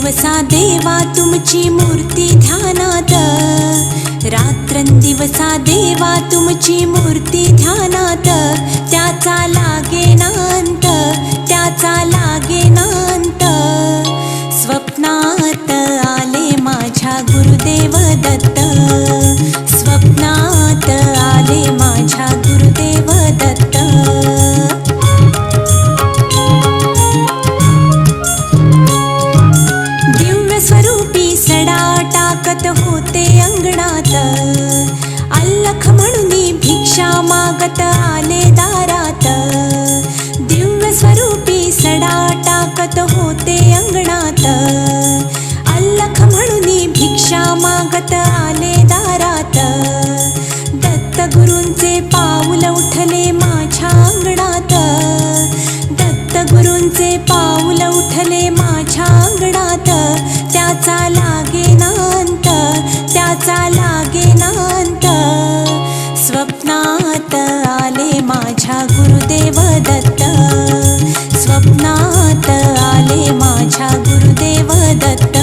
रात्रंदिवसा देवा तुमची मूर्ती ध्यानात, रात्रंदिवसा देवा तुमची मूर्ती ध्यानात, त्याचा लागेना अंत, त्याचा लागेना अंत. स्वप्नात आले माझ्या गुरुदेव दत्त, स्वप्नात आले माझ्या गुरुदेव दत्त. दिव्य स्वरूपी सडा टाकत होते अंगणात, अल्लख म्हणून भिक्षा मागत आले दारात. दिव्य स्वरूपी सडा टाकत होते अंगणात, अल्लख म्हणून भिक्षा मागत आले दारात. दत्त गुरूंचे पाऊल उठले माझ्या अंगणात, दत्त गुरूंचे पाऊल उठले माझ्या अंगणात. त्याचा लागेना अंत, त्याचा लागेना अंत. स्वप्नात आले माझ्या गुरुदेव दत्त, स्वप्नात आले माझ्या गुरुदेव दत्त.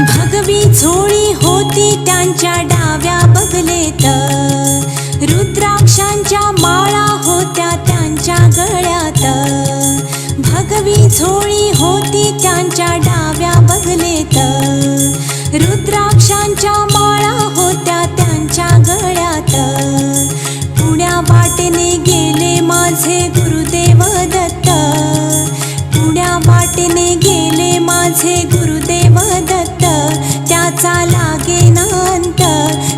भगवी झोळी होती त्यांच्या डाव्या बगलेत, रुद्राक्षांच्या माळा होत्या त्यांच्या गळ्यात. भगवी झोळी होती त्यांच्या डाव्या बगलेत, रुद्राक्षांच्या माळा होत्या त्यांच्या गळ्यात. पुण्या वाटेने गेले माझे गुरुदेव दत्त, पुण्या वाटेने गेले माझे गुरुदेव दत्त. त्याचा लागेना अंत,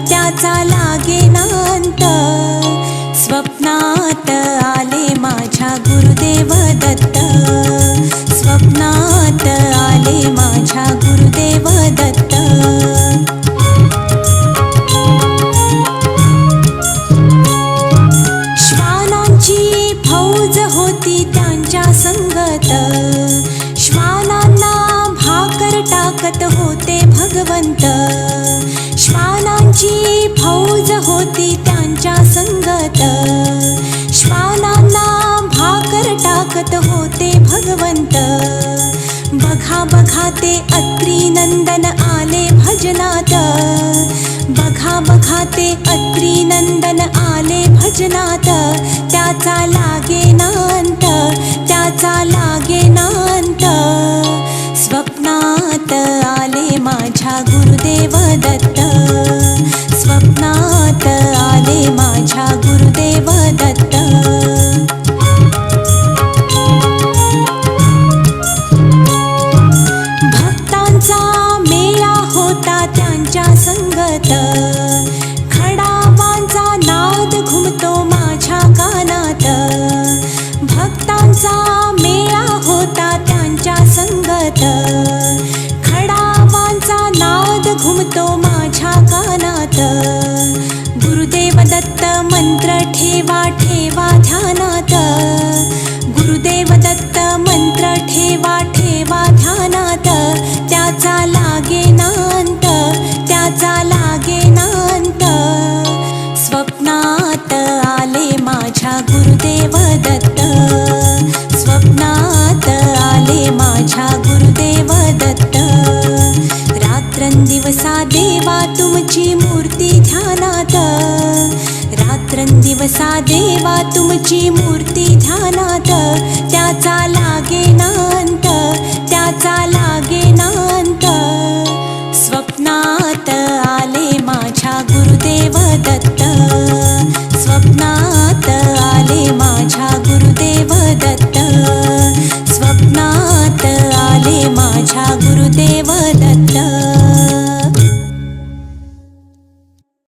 त्याचा लागेना अंत. स्वप्नात आले माझ्या गुरुदेव दत्त, स्वप्नात आले माझ्या गुरुदेव दत्त. श्वानांची फौज होती त्यांच्या संगत, श्वानांना भाकर टाकत होते भगवंत. श्वानांची फौज होती त्यांच्या संगत, श्वानांना भाकर टाकत होते भगवंत. बघा बघा ते अत्री नंदन आले भजनात, बघा बघा ते अत्री नंदन आले भजनात. त्याचा लागेना अंत, त्याचा लागेना अंत. स्वप्नात आले माझ्या गुरुदेव दत्त, स्वप्नात आले माझ्या गुरुदेव दत्त. भक्तांचा मेळा होता त्यांच्या संगत, खडावांचा नाद घुमतो माझ्या कानात. भक्तांचा मेळा होता त्यांच्या संगत, खडावांचा नाद घुमतो माझ्या कानात. गुरुदेव दत्त मंत्र ठेवा ठेवा ध्यानात, गुरुदेव दत्त मंत्र ठेवा ठेवा ध्यानात. त्याचा लागेना अंत, त्याचा लागेना अंत. स्वप्नात आले माझ्या गुरुदेव दत्त, स्वप्नात आले माझ्या गुरुदेव दत्त. रात्रंदिवसा देवा तुमची मूर्ती ध्यानात, रात्रंदिवसा देवा तुमची मूर्ती ध्यानात. त्याचा लागेना अंत, त्याचा लागेना अंत. स्वप्नात आले माझ्या गुरुदेव दत्त, स्वप्नात आले माझ्या गुरुदेव दत्त, स्वप्नात आले माझ्या